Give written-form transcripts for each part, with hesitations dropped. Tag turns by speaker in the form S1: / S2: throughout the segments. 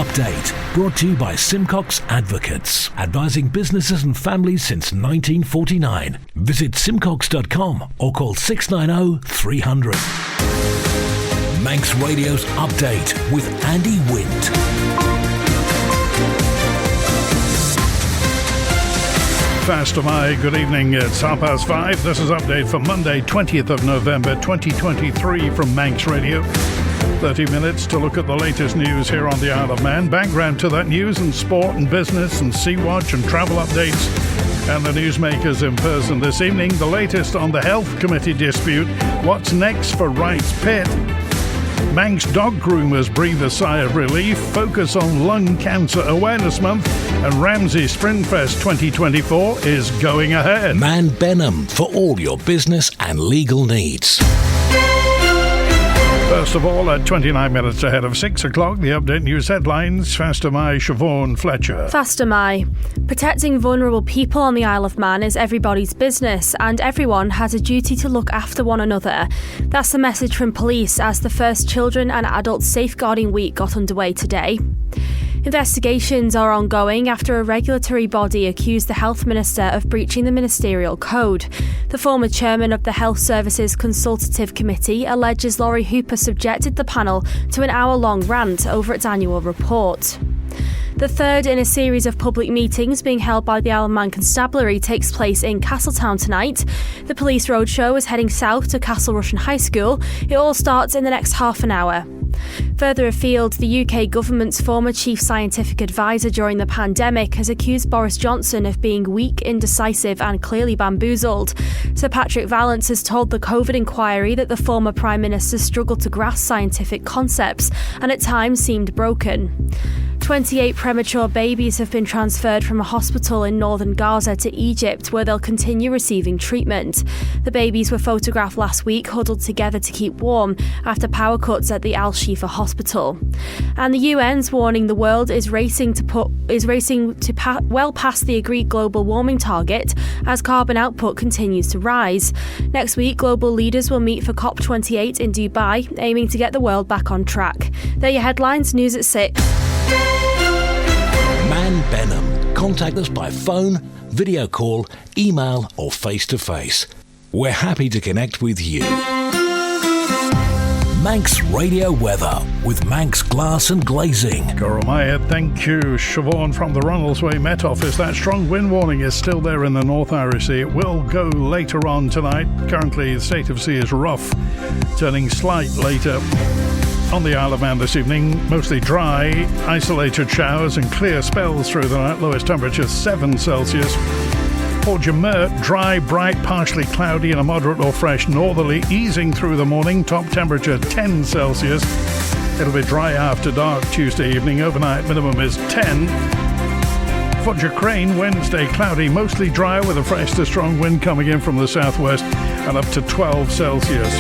S1: Update, brought to you by Simcox Advocates, advising businesses and families since 1949. Visit simcox.com or call 690 300. Manx Radio's Update with Andy Wint.
S2: Fast am I. Good evening. It's 5:30. This is Update for Monday, 20th of November 2023 from Manx Radio. 30 minutes to look at the latest news here on the Isle of Man. Background to that news and sport and business and Sea-Watch and travel updates and the newsmakers in person this evening. The latest on the Health Committee dispute. What's next for Wright's Pit? Manx dog groomers breathe a sigh of relief, focus on Lung Cancer Awareness Month, and Ramsey Sprintfest 2024 is going ahead.
S1: Man Benham for all your business and legal needs.
S2: First of all, at 29 minutes ahead of 6 o'clock, the Update News headlines. Fast am I, Siobhan Fletcher.
S3: Fast am I. Protecting vulnerable people on the Isle of Man is everybody's business, and everyone has a duty to look after one another. That's the message from police as the first Children and Adults Safeguarding Week got underway today. Investigations are ongoing after a regulatory body accused the Health Minister of breaching the ministerial code. The former chairman of the Health Services Consultative Committee alleges Laurie Hooper subjected the panel to an hour-long rant over its annual report. The third in a series of public meetings being held by the Isle of Man Constabulary takes place in Castletown tonight. The police roadshow is heading south to Castle Rushen High School. It all starts in the next half an hour. Further afield, the UK government's former chief scientific advisor during the pandemic has accused Boris Johnson of being weak, indecisive and clearly bamboozled. Sir Patrick Vallance has told the COVID inquiry that the former Prime Minister struggled to grasp scientific concepts and at times seemed broken. 28 premature babies have been transferred from a hospital in northern Gaza to Egypt, where they'll continue receiving treatment. The babies were photographed last week, huddled together to keep warm after power cuts at the Al Shifa hospital. And the UN's warning the world is racing well past the agreed global warming target as carbon output continues to rise. Next week, global leaders will meet for COP28 in Dubai, aiming to get the world back on track. They're your headlines. News at 6.
S1: Man Benham. Contact us by phone, video call, email or face-to-face. We're happy to connect with you. Manx Radio Weather with Manx Glass and Glazing.
S2: Goromaya, thank you. Siobhan from the Ronaldsway Met Office. That strong wind warning is still there in the North Irish Sea. It will go later on tonight. Currently, the state of sea is rough, turning slight later. On the Isle of Man this evening, mostly dry, isolated showers and clear spells through the night. Lowest temperature 7 Celsius. Port Jamert, dry, bright, partially cloudy and a moderate or fresh northerly, easing through the morning. Top temperature 10 Celsius. It'll be dry after dark Tuesday evening. Overnight minimum is 10. Fudger Crane, Wednesday cloudy, mostly dry with a fresh to strong wind coming in from the southwest and up to 12 Celsius.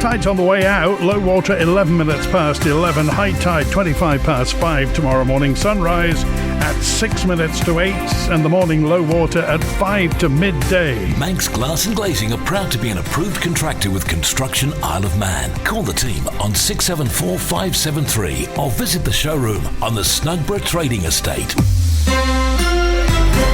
S2: Tides on the way out, low water 11 minutes past 11, high tide 25 past 5 tomorrow morning, sunrise at 6 minutes to 8 and the morning low water at 5 to midday.
S1: Manx Glass and Glazing are proud to be an approved contractor with Construction Isle of Man. Call the team on 674 573 or visit the showroom on the Snugborough Trading Estate.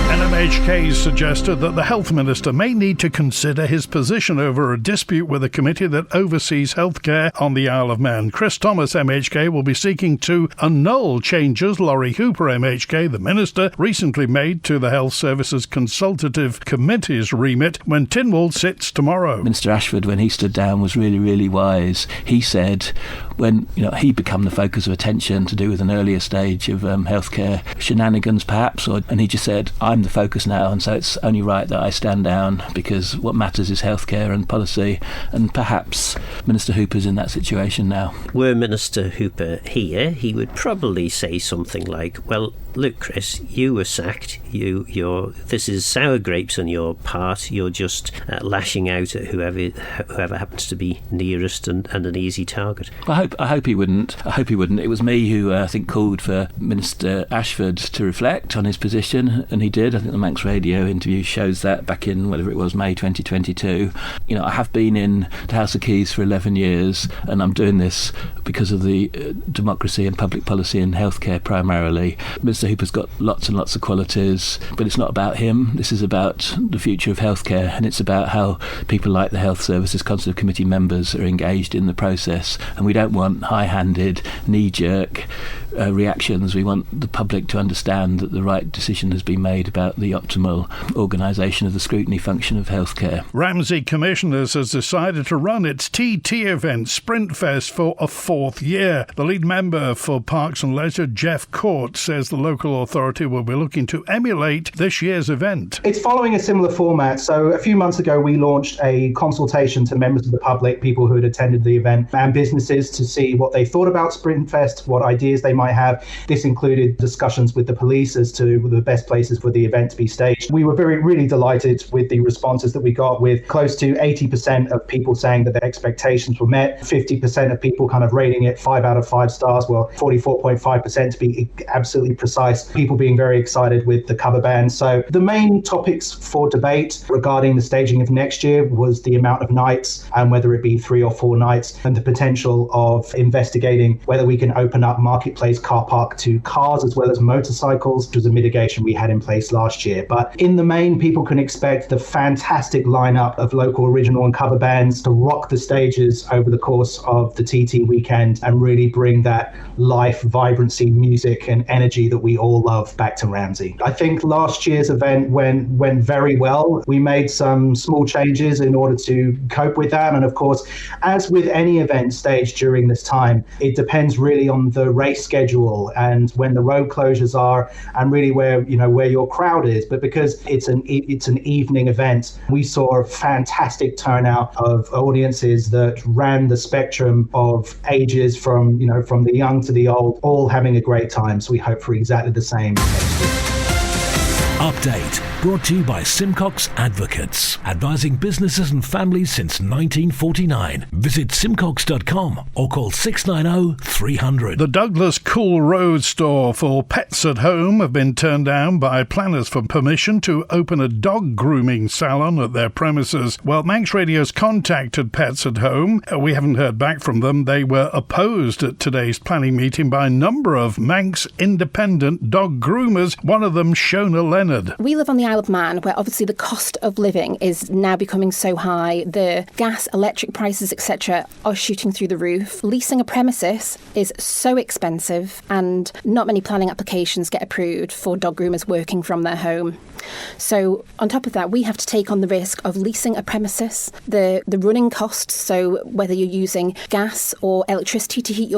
S2: NMHK suggested that the Health Minister may need to consider his position over a dispute with a committee that oversees healthcare on the Isle of Man. Chris Thomas, MHK, will be seeking to annul changes Laurie Hooper, MHK, the Minister, recently made to the Health Services Consultative Committee's remit when Tynwald sits tomorrow.
S4: Minister Ashford, when he stood down, was really, really wise. He said when he become the focus of attention to do with an earlier stage of healthcare shenanigans, perhaps, and he just said, I'm the focus now, and so it's only right that I stand down because what matters is healthcare and policy, and perhaps Minister Hooper's in that situation now.
S5: Were Minister Hooper here, he would probably say something like, well, look, Chris, you were sacked. This is sour grapes on your part. You're just lashing out at whoever happens to be nearest and an easy target.
S4: I hope he wouldn't. It was me who I think called for Minister Ashford to reflect on his position, and he did. I think the Manx Radio interview shows that back in whatever it was, May 2022. I have been in the House of Keys for 11 years, and I'm doing this because of the democracy and public policy and healthcare primarily. Mr Hooper's got lots and lots of qualities, but it's not about him. This is about the future of healthcare, and it's about how people like the Health Services Consultative Committee members are engaged in the process. And we don't want high-handed, knee-jerk reactions. We want the public to understand that the right decision has been made about the optimal organisation of the scrutiny function of healthcare.
S2: Ramsey Commissioners has decided to run its TT event, Sprintfest, for a fourth year. The lead member for Parks and Leisure, Jeff Court, says the local authority will be looking to emulate this year's event.
S6: It's following a similar format. So a few months ago, we launched a consultation to members of the public, people who had attended the event, and businesses to see what they thought about Sprintfest, what ideas they might have. This included discussions with the police as to the best places for the event to be staged. We were really delighted with the responses that we got, with close to 80% of people saying that their expectations were met, 50% of people kind of rating it 5 out of 5 stars, well, 44.5% to be absolutely precise, people being very excited with the cover band. So the main topics for debate regarding the staging of next year was the amount of nights, and whether it be 3 or 4 nights, and the potential of investigating whether we can open up marketplace car park to cars as well as motorcycles, which was a mitigation we had in place last year. But in the main, people can expect the fantastic lineup of local original and cover bands to rock the stages over the course of the TT weekend and really bring that life, vibrancy, music and energy that we all love back to Ramsey. I think last year's event went very well. We made some small changes in order to cope with that. And of course, as with any event staged during this time, it depends really on the race schedule and when the road closures are, and really where your crowd is. But because it's an evening event, we saw a fantastic turnout of audiences that ran the spectrum of ages from the young to the old, all having a great time. So we hope for exactly the same next year.
S1: Update brought to you by Simcox Advocates, advising businesses and families since 1949. Visit simcox.com or call 690 300.
S2: The Douglas Cool Road store for Pets at Home have been turned down by planners for permission to open a dog grooming salon at their premises. Well, Manx Radio's contacted Pets at Home. We haven't heard back from them. They were opposed at today's planning meeting by a number of Manx independent dog groomers, one of them Shona Leonard.
S7: We live on the Isle of Man, where obviously the cost of living is now becoming so high. The gas, electric prices, etc. are shooting through the roof. Leasing a premises is so expensive, and not many planning applications get approved for dog groomers working from their home. So on top of that, we have to take on the risk of leasing a premises, the running costs, so whether you're using gas or electricity to heat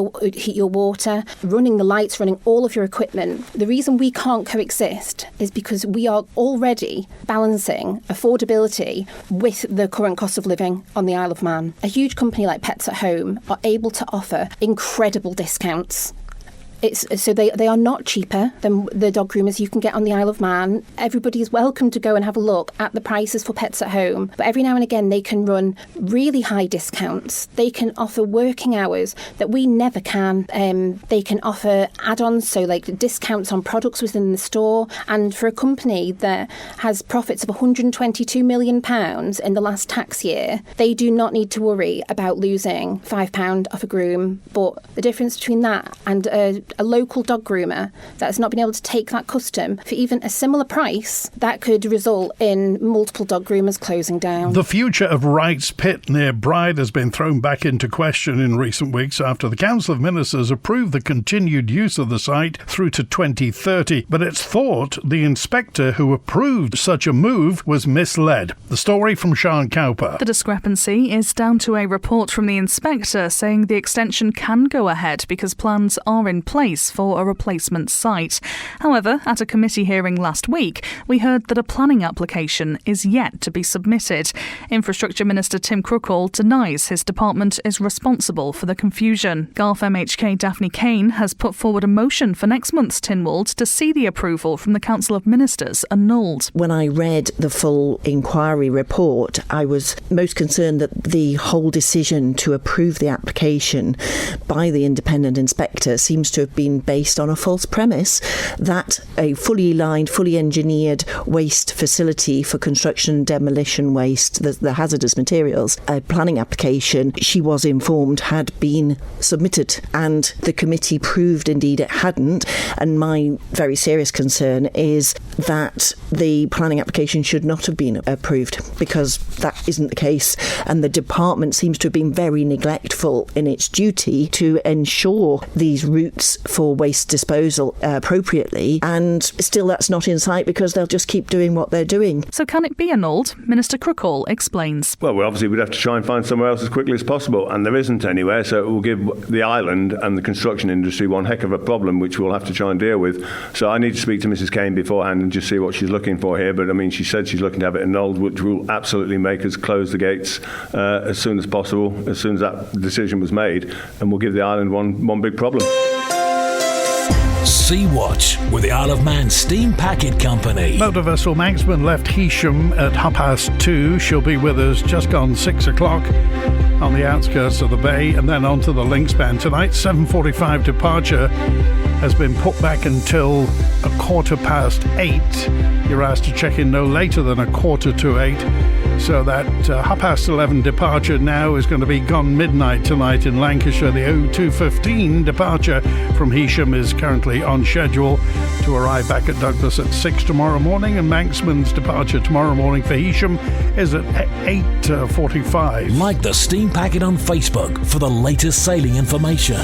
S7: your water, running the lights, running all of your equipment. The reason we can't coexist is because we are already balancing affordability with the current cost of living on the Isle of Man. A huge company like Pets at Home are able to offer incredible discounts. So they are not cheaper than the dog groomers you can get on the Isle of Man. Everybody is welcome to go and have a look at the prices for Pets at Home. But every now and again, they can run really high discounts. They can offer working hours that we never can. They can offer add-ons, so like discounts on products within the store. And for a company that has profits of £122 million in the last tax year, they do not need to worry about losing £5 off a groom. But the difference between that and a local dog groomer that has not been able to take that custom for even a similar price, that could result in multiple dog groomers closing down.
S2: The future of Wright's pit near Bride has been thrown back into question in recent weeks after the Council of Ministers approved the continued use of the site through to 2030. But it's thought the inspector who approved such a move was misled. The story from Sian Cowper.
S8: The discrepancy is down to a report from the inspector saying the extension can go ahead because plans are in place place for a replacement site. However, at a committee hearing last week, we heard that a planning application is yet to be submitted. Infrastructure Minister Tim Crookall denies his department is responsible for the confusion. Gulf MHK Daphne Kane has put forward a motion for next month's Tynwald to see the approval from the Council of Ministers annulled.
S9: When I read the full inquiry report, I was most concerned that the whole decision to approve the application by the independent inspector seems to have been based on a false premise that a fully lined, fully engineered waste facility for construction and demolition waste, the hazardous materials, a planning application, she was informed, had been submitted, and the committee proved indeed it hadn't. And my very serious concern is that the planning application should not have been approved, because that isn't the case, and the department seems to have been very neglectful in its duty to ensure these routes for waste disposal appropriately, and still that's not in sight because they'll just keep doing what they're doing.
S8: So can it be annulled? Minister Crookall explains.
S10: Well, obviously we'd have to try and find somewhere else as quickly as possible, and there isn't anywhere, so it will give the island and the construction industry one heck of a problem, which we'll have to try and deal with. So I need to speak to Mrs. Kane beforehand and just see what she's looking for here, but I mean, she said she's looking to have it annulled, which will absolutely make us close the gates as soon as possible, as soon as that decision was made, and we'll give the island one big problem.
S1: Sea Watch with the Isle of Man Steam Packet Company.
S2: Motor vessel Manxman left Heysham at 2:30. She'll be with us just gone 6 o'clock on the outskirts of the bay, and then on to the Linkspan. Tonight's 7:45 departure has been put back until 8:15. You're asked to check in no later than 8:15. So that 11:30 departure now is going to be gone midnight tonight in Lancashire. The 02:15 departure from Heysham is currently on schedule to arrive back at Douglas at 6 tomorrow morning, and Manxman's departure tomorrow morning for Heysham is at 8:45.
S1: Like the Steam Packet on Facebook for the latest sailing information.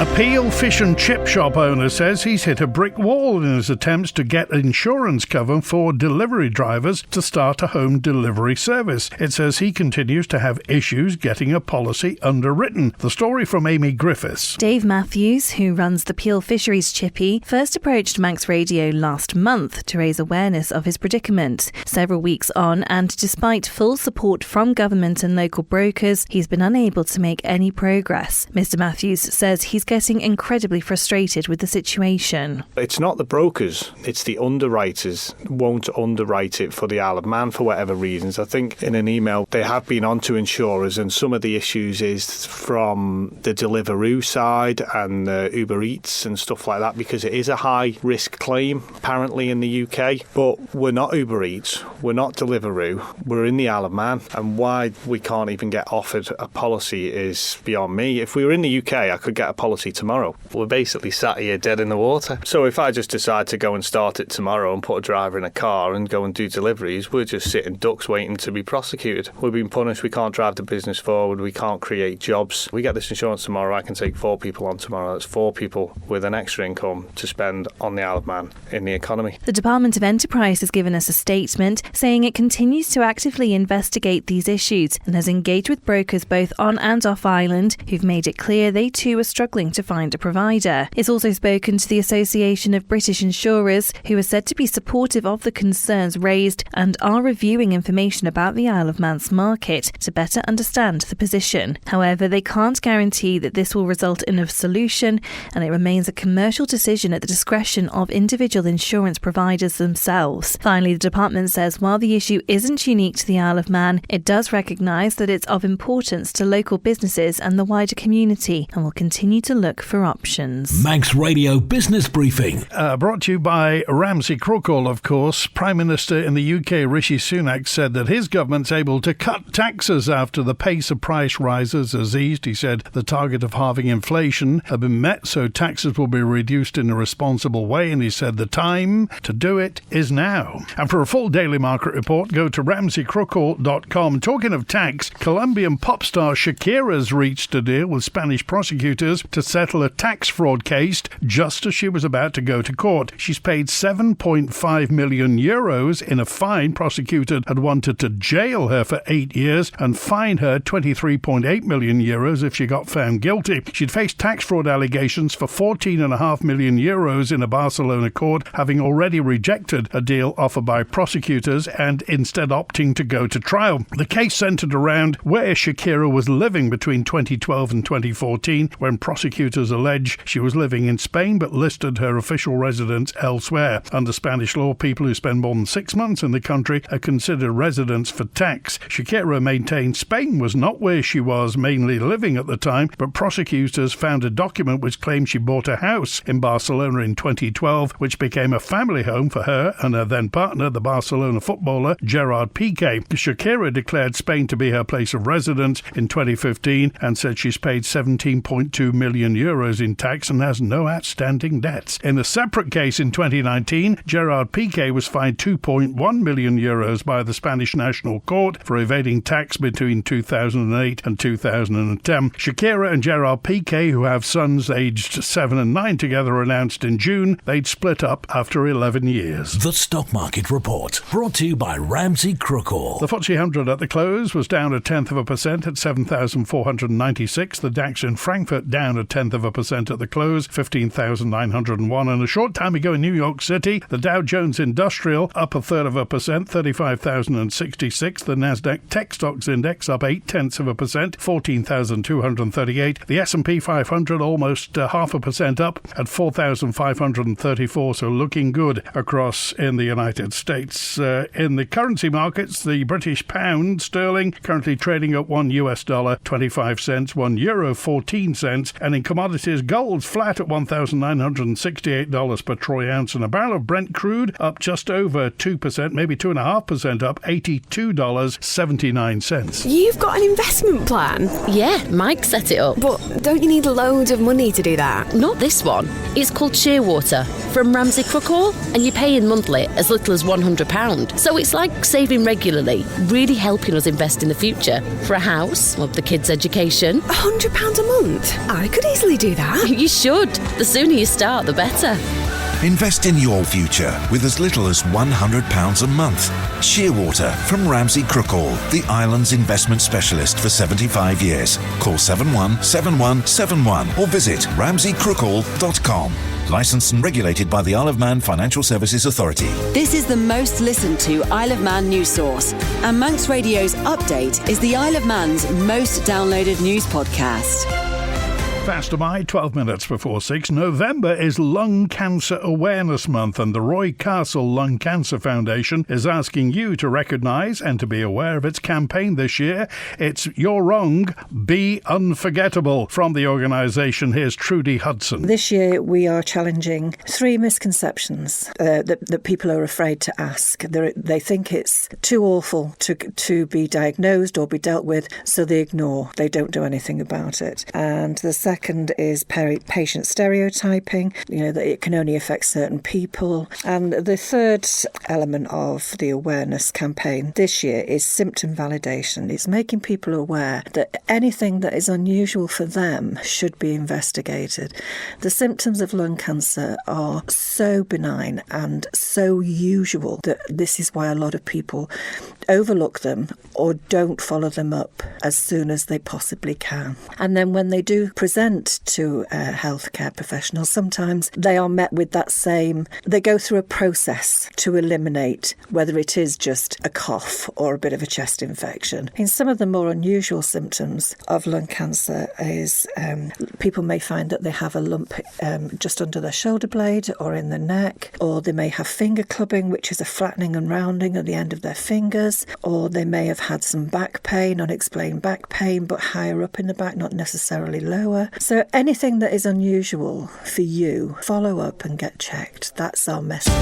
S2: A Peel fish and chip shop owner says he's hit a brick wall in his attempts to get insurance cover for delivery drivers to start a home delivery service. It says he continues to have issues getting a policy underwritten. The story from Amy Griffiths.
S11: Dave Matthews, who runs the Peel Fisheries Chippy, first approached Manx Radio last month to raise awareness of his predicament. Several weeks on, and despite full support from government and local brokers, he's been unable to make any progress. Mr. Matthews says he's getting incredibly frustrated with the situation.
S12: It's not the brokers, it's the underwriters won't underwrite it for the Isle of Man for whatever reasons. I think in an email they have been onto insurers, and some of the issues is from the Deliveroo side and the Uber Eats and stuff like that, because it is a high risk claim apparently in the UK. But we're not Uber Eats, we're not Deliveroo, we're in the Isle of Man, and why we can't even get offered a policy is beyond me. If we were in the UK, I could get a policy tomorrow. We're basically sat here dead in the water. So if I just decide to go and start it tomorrow and put a driver in a car and go and do deliveries, we're just sitting ducks waiting to be prosecuted. We're being punished, we can't drive the business forward, we can't create jobs. We get this insurance tomorrow, I can take 4 people on tomorrow. That's 4 people with an extra income to spend on the Isle of Man in the economy.
S11: The Department of Enterprise has given us a statement saying it continues to actively investigate these issues and has engaged with brokers both on and off island who've made it clear they too are struggling to find a provider. It's also spoken to the Association of British Insurers, who are said to be supportive of the concerns raised and are reviewing information about the Isle of Man's market to better understand the position. However, they can't guarantee that this will result in a solution, and it remains a commercial decision at the discretion of individual insurance providers themselves. Finally, the department says while the issue isn't unique to the Isle of Man, it does recognise that it's of importance to local businesses and the wider community, and will continue to look for options.
S1: Manx Radio Business Briefing.
S2: Brought to you by Ramsey Crookall, of course. Prime Minister in the UK, Rishi Sunak, said that his government's able to cut taxes after the pace of price rises has eased. He said the target of halving inflation had been met, so taxes will be reduced in a responsible way, and he said the time to do it is now. And for a full daily market report, go to ramseycrookall.com. Talking of tax, Colombian pop star Shakira's reached a deal with Spanish prosecutors to to settle a tax fraud case just as she was about to go to court. She's paid 7.5 million euros in a fine. Prosecutors had wanted to jail her for 8 years and fine her 23.8 million euros if she got found guilty. She'd faced tax fraud allegations for 14.5 million euros in a Barcelona court, having already rejected a deal offered by prosecutors and instead opting to go to trial. The case centred around where Shakira was living between 2012 and 2014, when prosecutors allege she was living in Spain but listed her official residence elsewhere. Under Spanish law, people who spend more than 6 months in the country are considered residents for tax. Shakira maintained Spain was not where she was mainly living at the time, but prosecutors found a document which claimed she bought a house in Barcelona in 2012, which became a family home for her and her then partner, the Barcelona footballer Gerard Piqué. Shakira declared Spain to be her place of residence in 2015 and said she's paid 17.2 million euros in tax and has no outstanding debts. In a separate case in 2019, Gerard Piqué was fined 2.1 million euros by the Spanish National Court for evading tax between 2008 and 2010. Shakira and Gerard Piqué, who have sons aged 7 and 9 together, announced in June they'd split up after 11 years.
S1: The Stock Market Report, brought to you by Ramsey Sprintfest.
S2: The FTSE 100 at the close was down 0.1% at 7,496. The DAX in Frankfurt down 0.1% at the close, 15,901. And a short time ago in New York City, the Dow Jones Industrial up 0.33%, 35,066. The Nasdaq Tech Stocks Index up 0.8%, 14,238. The S&P 500 almost 0.5% up at 4,534. So looking good across in the United States. In the currency markets, the British pound sterling currently trading at $1 25 cents, €1 14 cents, and in commodities, gold's flat at $1,968 per troy ounce, and a barrel of Brent crude up just over 2%, maybe 2.5% up, $82.79.
S13: You've got an investment plan?
S14: Yeah, Mike set it up.
S13: But don't you need loads of money to do that?
S14: Not this one. It's called Shearwater from Ramsey Sprintfest, and you pay in monthly as little as £100. So it's like saving regularly, really helping us invest in the future for a house or the kids' education.
S13: £100 a month? I could easily do that.
S14: You should. The sooner you start, the better.
S15: Invest in your future with as little as £100 a month. Shearwater from Ramsey Sprintfest, the island's investment specialist for 75 years. Call 717171 or visit ramseysprintfest.com. Licensed and regulated by the Isle of Man Financial Services Authority.
S16: This is the most listened to Isle of Man news source, and Manx Radio's Update is the Isle of Man's most downloaded news podcast.
S2: Fast am I, 12 minutes before 6. November is Lung Cancer Awareness Month, and the Roy Castle Lung Cancer Foundation is asking you to recognise and to be aware of its campaign this year. It's You're Wrong, Be Unforgettable. From the organisation, here's Trudy Hudson.
S17: This year we are challenging 3 misconceptions that people are afraid to ask. They think it's too awful to be diagnosed or be dealt with, so they ignore. They don't do anything about it. And the second is patient stereotyping, that it can only affect certain people. And the third element of the awareness campaign this year is symptom validation. It's making people aware that anything that is unusual for them should be investigated. The symptoms of lung cancer are so benign and so usual that this is why a lot of people overlook them or don't follow them up as soon as they possibly can. And then when they do present to healthcare professionals, sometimes they are met with they go through a process to eliminate whether it is just a cough or a bit of a chest infection. In some of the more unusual symptoms of lung cancer is people may find that they have a lump just under their shoulder blade or in the neck, or they may have finger clubbing, which is a flattening and rounding at the end of their fingers, or they may have had some back pain, unexplained back pain, but higher up in the back, not necessarily lower. So anything that is unusual for you, follow up and get checked. That's our message.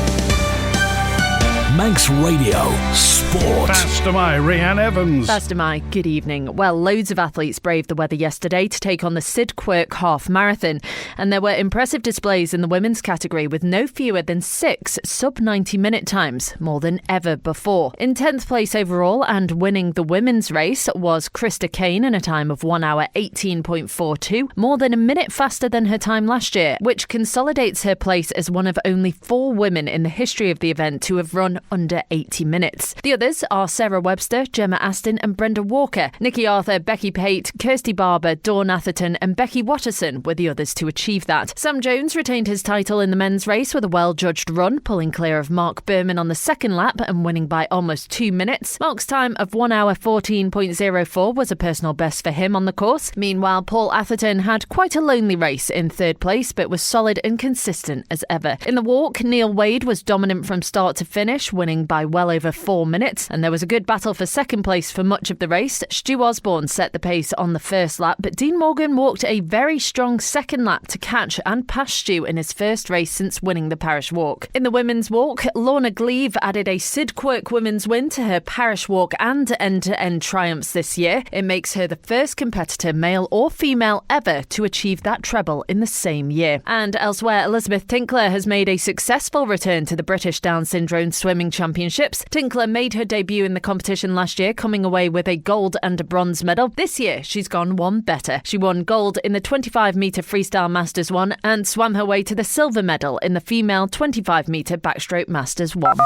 S1: Manx Radio Sport.
S2: Faster my, Rhiann Evans.
S18: Faster my, good evening. Well, loads of athletes braved the weather yesterday to take on the Sid Quirk Half Marathon. And there were impressive displays in the women's category with no fewer than 6 sub-90 minute times, more than ever before. In 10th place overall and winning the women's race was Krista Kane in a time of 1 hour 18.42, more than a minute faster than her time last year, which consolidates her place as one of only 4 women in the history of the event to have run under 80 minutes. The others are Sarah Webster, Gemma Aston and Brenda Walker. Nikki Arthur, Becky Pate, Kirsty Barber, Dawn Atherton and Becky Watterson were the others to achieve that. Sam Jones retained his title in the men's race with a well-judged run, pulling clear of Mark Berman on the second lap and winning by almost 2 minutes. Mark's time of 1 hour 14.04 was a personal best for him on the course. Meanwhile, Paul Atherton had quite a lonely race in 3rd place, but was solid and consistent as ever. In the walk, Neil Wade was dominant from start to finish, winning by well over 4 minutes, and there was a good battle for 2nd place for much of the race. Stu Osborne set the pace on the first lap, but Dean Morgan walked a very strong 2nd lap to catch and pass Stu in his first race since winning the Parish Walk. In the women's walk, Lorna Gleave added a Sid Quirk women's win to her Parish Walk and end-to-end triumphs this year. It makes her the first competitor, male or female, ever to achieve that treble in the same year. And elsewhere, Elizabeth Tinkler has made a successful return to the British Down Syndrome Swimming Championships. Tinkler made her debut in the competition last year, coming away with a gold and a bronze medal. This year, she's gone one better. She won gold in the 25-metre Freestyle Masters 1 and swam her way to the silver medal in the female 25-metre Backstroke Masters 1.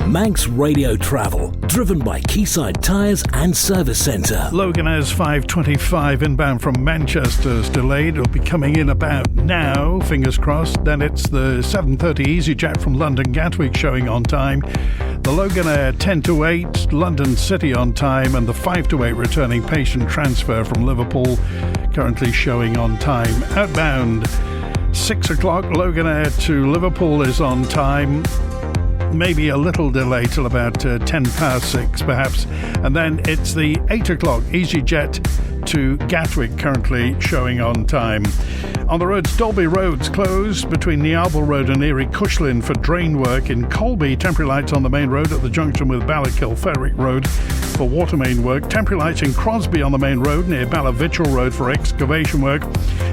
S1: Manx Radio Travel, driven by Quayside Tyres and Service Centre.
S2: Logan's 5:25 inbound from Manchester is delayed. It'll be coming in about now, fingers crossed. Then it's the 7:30 EasyJet from London Gatwick showing on time. The Loganair 10 to 8, London City on time, and the 5 to 8 returning patient transfer from Liverpool currently showing on time. Outbound 6 o'clock, Loganair to Liverpool is on time. Maybe a little delay till about 10 past 6 perhaps, and then it's the 8 o'clock EasyJet to Gatwick currently showing on time. On the roads, Dalby Road's closed between Niarble Road and Erie Cushlin for drain work. In Colby, temporary lights on the main road at the junction with Ballakilferrick Road for water main work. Temporary lights in Crosby on the main road near Ballavitchel Road for excavation work.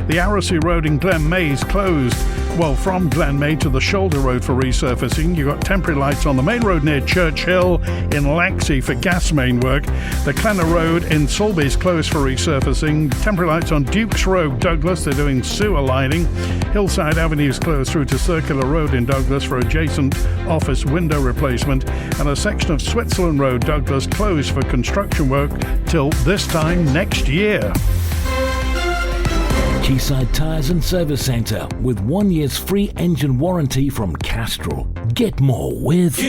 S2: The Aracy Road in Glenmay's closed. Well, from Glenmay to the Shoulder Road for resurfacing. You've got temporary lights on the main road near Church Hill in Laxey for gas main work. The Clenner Road in Sulby's closed for resurfacing. Temporary lights on Dukes Road, Douglas. They're doing sewer lining. Hillside Avenue is closed through to Circular Road in Douglas for adjacent office window replacement. And a section of Switzerland Road, Douglas, closed for construction work till this time next year.
S1: Quayside Tyres and Service Centre with 1 year's free engine warranty from Castrol. Get more with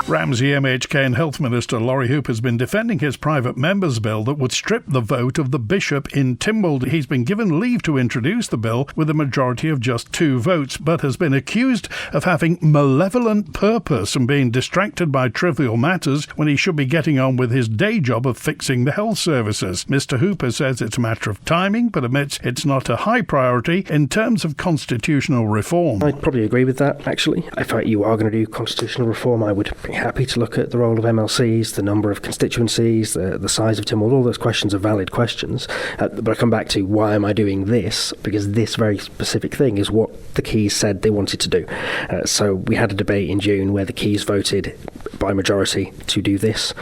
S2: Ramsey MHK and Health Minister Laurie Hoop has been defending his private members' bill that would strip the vote of the bishop in Tynwald. He's been given leave to introduce the bill with a majority of just 2 votes, but has been accused of having malevolent purpose and being distracted by trivial matters when he should be getting on with his day job of fixing the health services. Mr Hooper says it's a matter of timing, but admits it's not a high priority in terms of constitutional reform.
S19: I'd probably agree with that, actually. If you are going to do constitutional reform, I would be happy to look at the role of MLCs, the number of constituencies, the size of Tynwald. All those questions are valid questions. But I come back to why am I doing this? Because this very specific thing is what the Keys said they wanted to do. So we had a debate in June where the Keys voted by majority to do this.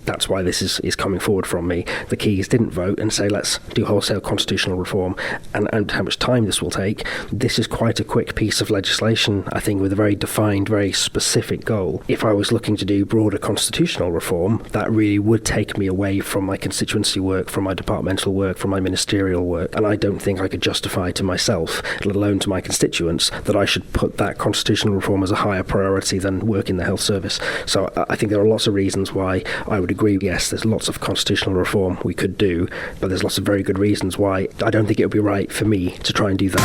S19: That's why this is coming forward from me. The Keys didn't vote and say let's do wholesale constitutional reform and how much time this will take. This is quite a quick piece of legislation, I think, with a very defined, very specific goal. If I was looking to do broader constitutional reform, that really would take me away from my constituency work, from my departmental work, from my ministerial work, and I don't think I could justify to myself, let alone to my constituents, that I should put that constitutional reform as a higher priority than work in the health service. So I think there are lots of reasons why I would agree, yes, there's lots of constitutional reform we could do, but there's lots of very good reasons why I don't think it would be right for me to try and do that.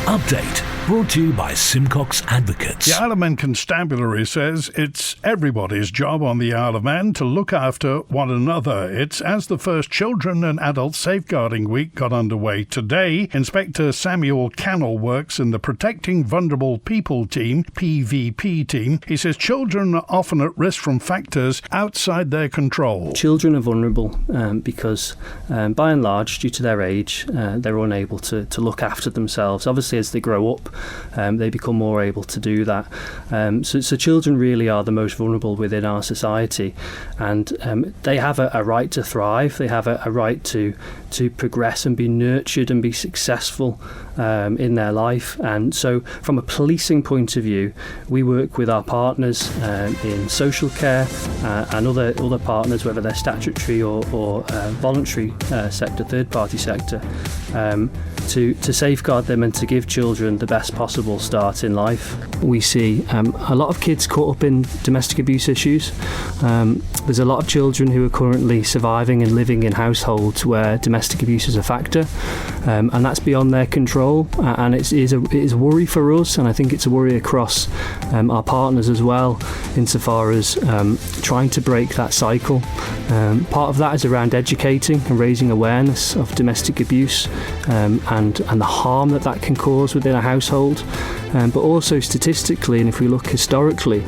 S1: Update Brought to you by Simcox Advocates.
S2: The Isle of Man Constabulary says it's everybody's job on the Isle of Man to look after one another. It's as the first Children and Adult Safeguarding Week got underway today. Inspector Samuel Cannell works in the Protecting Vulnerable People team, PVP team. He says children are often at risk from factors outside their control.
S20: Children are vulnerable because by and large, due to their age, they're unable to look after themselves. Obviously, as they grow up, they become more able to do that. So children really are the most vulnerable within our society, and they have a right to thrive. They have a right to progress and be nurtured and be successful in their life. And so from a policing point of view, we work with our partners in social care and other partners, whether they're statutory or voluntary sector, third-party sector, to safeguard them and to give children the best possible start in life. We see a lot of kids caught up in domestic abuse issues. There's a lot of children who are currently surviving and living in households where domestic abuse is a factor, and that's beyond their control, and it is a worry for us, and I think it's a worry across our partners as well, insofar as trying to break that cycle. Part of that is around educating and raising awareness of domestic abuse and the harm that can cause within a household, but also statistically, and if we look historically,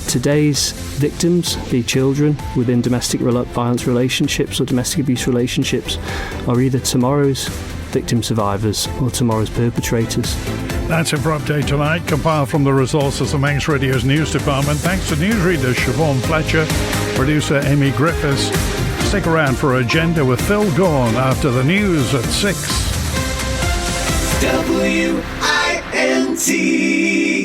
S20: today's victims, be children within domestic violence relationships or domestic abuse relationships, are either tomorrow's victim survivors or tomorrow's perpetrators.
S2: That's it for Update Tonight, compiled from the resources of Manx Radio's news department. Thanks to newsreader Siobhan Fletcher, producer Amy Griffiths. Stick around for Agenda with Phil Gorn after the news at 6.
S21: WINT